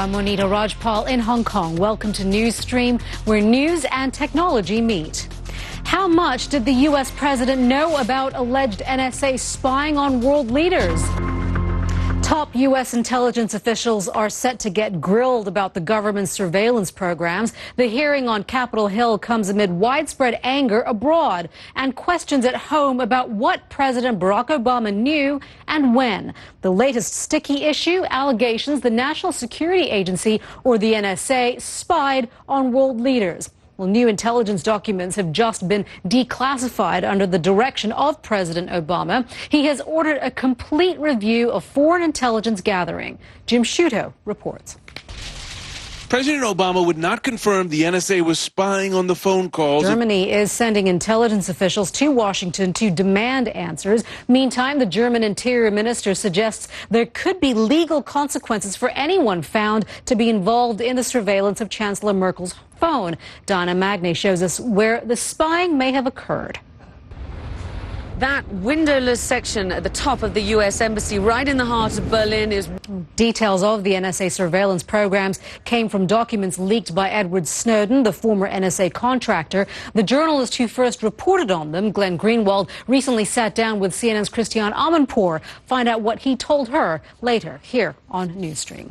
I'm Monita Rajpal in Hong Kong. Welcome to Newsstream, where news and technology meet. How much did the U.S. president know about alleged NSA spying on world leaders? Top U.S. intelligence officials are set to get grilled about the government's surveillance programs. The hearing on Capitol Hill comes amid widespread anger abroad and questions at home about what President Barack Obama knew and when. The latest sticky issue, allegations the National Security Agency, or the NSA, spied on world leaders. Well, new intelligence documents have just been declassified under the direction of President Obama. He has ordered a complete review of foreign intelligence gathering. Jim Sciutto reports. President Obama would not confirm the NSA was spying on the phone calls. Germany is sending intelligence officials to Washington to demand answers. Meantime, the German Interior Minister suggests there could be legal consequences for anyone found to be involved in the surveillance of Chancellor Merkel's phone. Donna Magne shows us where the spying may have occurred. That windowless section at the top of the U.S. Embassy right in the heart of Berlin is... Details of the NSA surveillance programs came from documents leaked by Edward Snowden, the former NSA contractor. The journalist who first reported on them, Glenn Greenwald, recently sat down with CNN's Christiane Amanpour. Find out what he told her later here on Newsstream.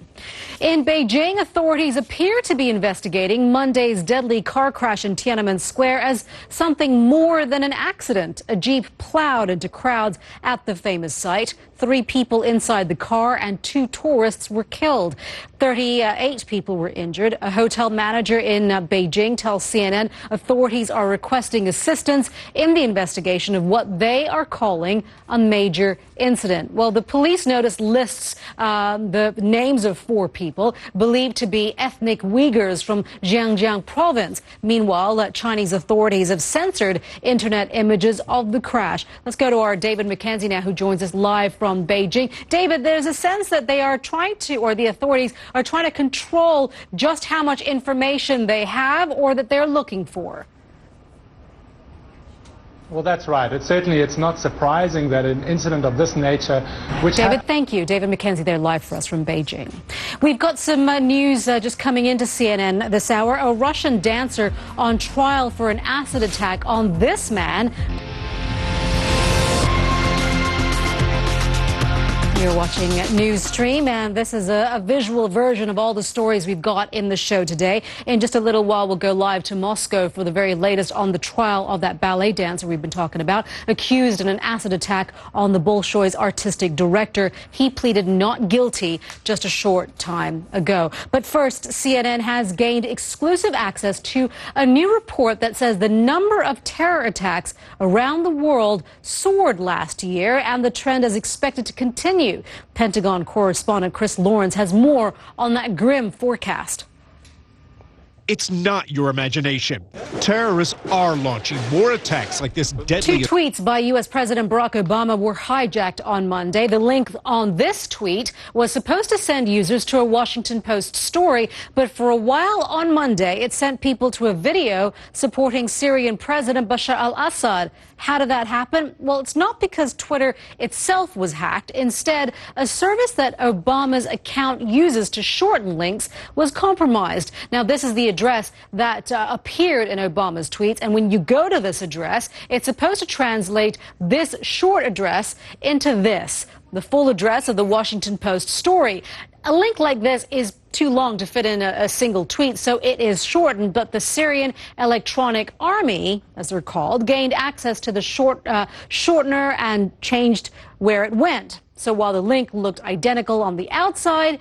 In Beijing, authorities appear to be investigating Monday's deadly car crash in Tiananmen Square as something more than an accident. A Jeep plowed into crowds at the famous site. 3 people inside the car and 2 tourists were killed. 38 people were injured. A hotel manager in Beijing tells CNN authorities are requesting assistance in the investigation of what they are calling a major incident. Well, the police notice lists the names of 4 people believed to be ethnic Uyghurs from Xinjiang province. Meanwhile, Chinese authorities have censored internet images of the crash. Let's go to our David McKenzie now, who joins us live from Beijing. David, there's a sense that they are trying to, or the authorities are trying to control just how much information they have or that they're looking for. Well, that's right. It's not surprising that an incident of this nature, which... David, thank you. David McKenzie there live for us from Beijing. We've got some news just coming into CNN this hour. A Russian dancer on trial for an acid attack on this man. You're watching Newsstream, and this is a visual version of all the stories we've got in the show today. In just a little while, we'll go live to Moscow for the very latest on the trial of that ballet dancer we've been talking about, accused in an acid attack on the Bolshoi's artistic director. He pleaded not guilty just a short time ago. But first, CNN has gained exclusive access to a new report that says the number of terror attacks around the world soared last year, and the trend is expected to continue. Pentagon correspondent Chris Lawrence has more on that grim forecast. It's not your imagination. Terrorists are launching more attacks like this deadly... 2 tweets by U.S. President Barack Obama were hijacked on Monday. The link on this tweet was supposed to send users to a Washington Post story, but for a while on Monday, it sent people to a video supporting Syrian President Bashar al-Assad. How did that happen? Well, it's not because Twitter itself was hacked. Instead, a service that Obama's account uses to shorten links was compromised. Now, this is the address that appeared in Obama's tweets, and when you go to this address, it's supposed to translate this short address into this, the full address of the Washington Post story. A link like this is too long to fit in a single tweet, so it is shortened, but the Syrian Electronic Army, as they're called, gained access to the shortener and changed where it went. So while the link looked identical on the outside,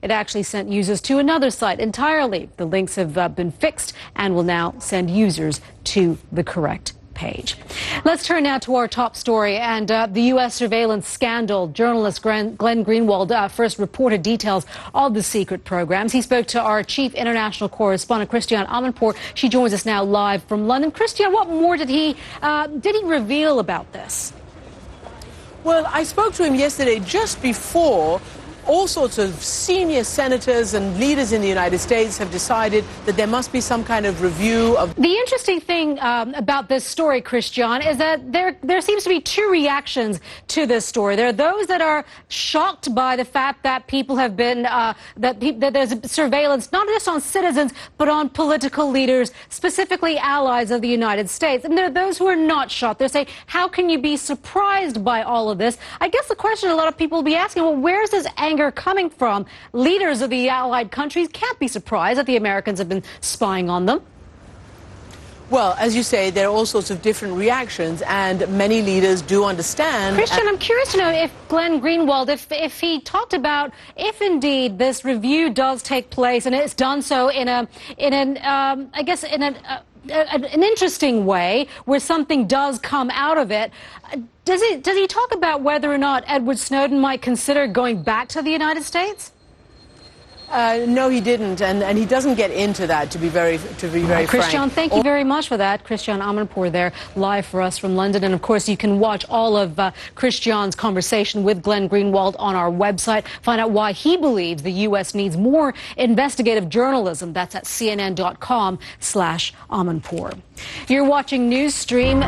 it actually sent users to another site entirely. The links have been fixed and will now send users to the correct page. Let's turn now to our top story and the U.S. surveillance scandal. Journalist Glenn Greenwald first reported details of the secret programs. He spoke to our chief international correspondent, Christiane Amanpour. She joins us now live from London. Christiane, what more did he reveal about this? Well, I spoke to him yesterday just before all sorts of senior senators and leaders in the United States have decided that there must be some kind of review of... The interesting thing about this story, Christian, is that there seems to be two reactions to this story. There are those that are shocked by the fact that people have been, that there's surveillance not just on citizens, but on political leaders, specifically allies of the United States. And there are those who are not shocked. They're saying, how can you be surprised by all of this? I guess the question a lot of people will be asking, well, where's this anger coming from? Leaders of the allied countries can't be surprised that the Americans have been spying on them. Well, as you say, there are all sorts of different reactions, and many leaders do understand. Christian, I'm curious to know if Glenn Greenwald, if he talked about if indeed this review does take place, and it's done so in an interesting way, where something does come out of it. Does he talk about whether or not Edward Snowden might consider going back to the United States? No, he didn't, and he doesn't get into that, to be very frank. Christian, thank you very much for that. Christian Amanpour there, live for us from London. And, of course, you can watch all of Christian's conversation with Glenn Greenwald on our website. Find out why he believes the U.S. needs more investigative journalism. That's at cnn.com/Amanpour. You're watching Newsstream.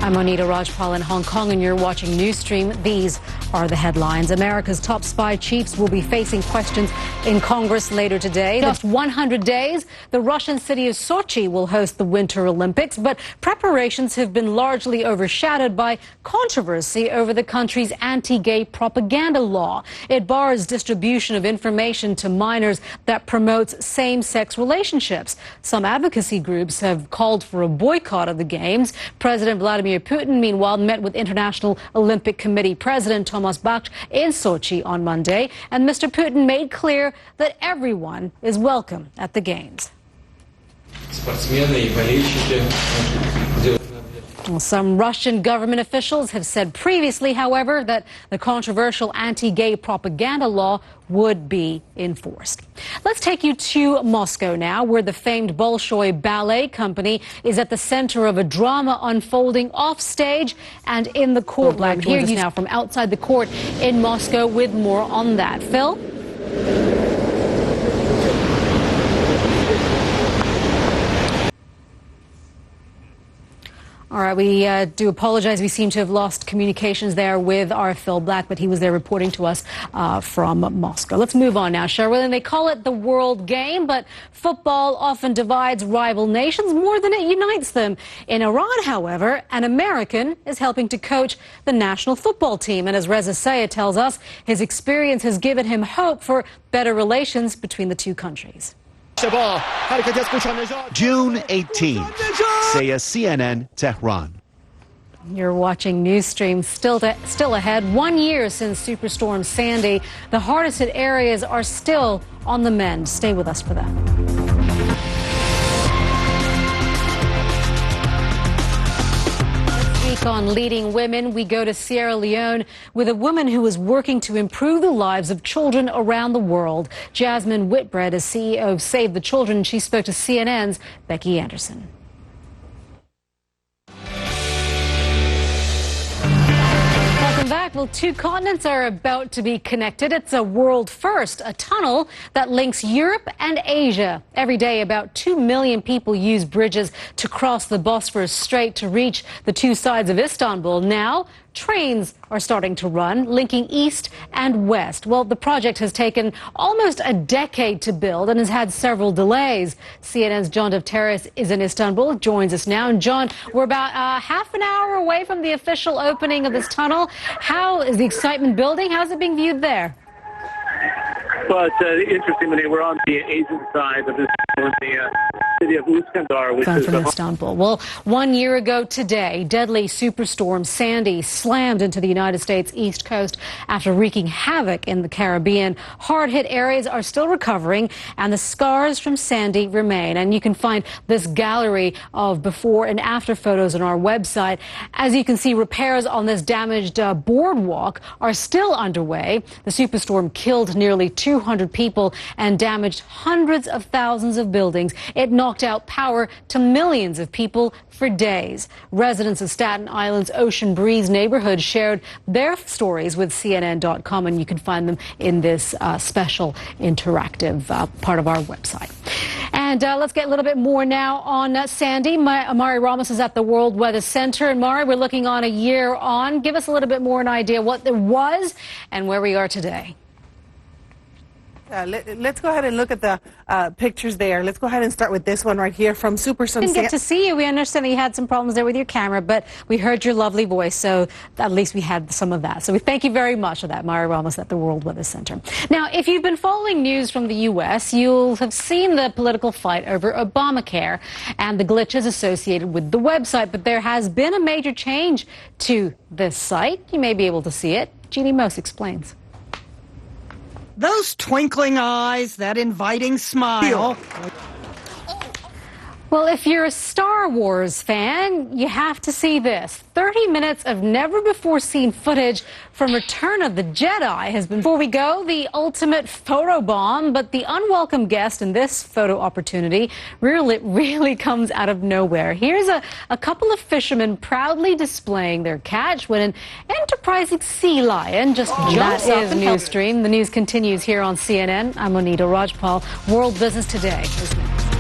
I'm Monita Rajpal in Hong Kong, and you're watching Newsstream. These are the headlines. America's top spy chiefs will be facing questions in Congress later today. Just 100 days, the Russian city of Sochi will host the Winter Olympics, but preparations have been largely overshadowed by controversy over the country's anti-gay propaganda law. It bars distribution of information to minors that promotes same-sex relationships. Some advocacy groups have called for a boycott of the games. President Vladimir Putin, meanwhile, met with International Olympic Committee President Thomas Bach in Sochi on Monday, and Mr. Putin made clear that everyone is welcome at the Games. Well, some Russian government officials have said previously, however, that the controversial anti-gay propaganda law would be enforced. Let's take you to Moscow now, where the famed Bolshoi Ballet company is at the center of a drama unfolding off stage and in the court. Black joins us now from outside the court in Moscow with more on that. Phil? All right, we do apologize. We seem to have lost communications there with our Phil Black, but he was there reporting to us from Moscow. Let's move on now, Sherwin. They call it the world game, but football often divides rival nations more than it unites them. In Iran, however, an American is helping to coach the national football team. And as Reza Sayed tells us, his experience has given him hope for better relations between the two countries. June 18, Saya CNN, Tehran. You're watching Newsstream. Still ahead. 1 year since Superstorm Sandy. The hardest hit areas are still on the mend. Stay with us for that. On Leading Women, we go to Sierra Leone with a woman who is working to improve the lives of children around the world. Jasmine Whitbread is CEO of Save the Children. She spoke to CNN's Becky Anderson. Welcome back. Well, two continents are about to be connected. It's a world first, a tunnel that links Europe and Asia. Every day, about 2 million people use bridges to cross the Bosphorus Strait to reach the two sides of Istanbul. Now, trains are starting to run, linking east and west. Well, the project has taken almost a decade to build and has had several delays. CNN's John Devteris is in Istanbul, joins us now. And John, we're about half an hour away from the official opening of this tunnel. How is the excitement building? How's it being viewed there? Well, it's interesting, Monita. We're on the Asian side of this in the city of Uskandar, which is from Istanbul. Well, 1 year ago today, deadly superstorm Sandy slammed into the United States East Coast after wreaking havoc in the Caribbean. Hard-hit areas are still recovering, and the scars from Sandy remain. And you can find this gallery of before and after photos on our website. As you can see, repairs on this damaged boardwalk are still underway. The superstorm killed nearly 200 people and damaged hundreds of thousands of buildings. It knocked knocked out power to millions of people for days. Residents of Staten Island's Ocean Breeze neighborhood shared their stories with CNN.com, and you can find them in this special interactive part of our website. And let's get a little bit more now on Sandy. Mari Ramos is at the World Weather Center. And Mari, we're looking on a year on. Give us a little bit more an idea what there was and where we are today. Let's go ahead and look at the pictures there. Let's go ahead and start with this one right here from Superstorm Sandy. We didn't get to see you. We understand that you had some problems there with your camera, but we heard your lovely voice, so at least we had some of that. So we thank you very much for that, Mari Ramos at the World Weather Center. Now, if you've been following news from the U.S., you'll have seen the political fight over Obamacare and the glitches associated with the website, but there has been a major change to this site. You may be able to see it. Jeannie Mose explains. Those twinkling eyes, that inviting smile. Well, if you're a Star Wars fan, you have to see this. 30 minutes of never-before-seen footage from Return of the Jedi has been... Before we go, the ultimate photo bomb, but the unwelcome guest in this photo opportunity really comes out of nowhere. Here's a couple of fishermen proudly displaying their catch when an enterprising sea lion just jumps up and Newsstream. The news continues here on CNN. I'm Monita Rajpal. World Business Today is next.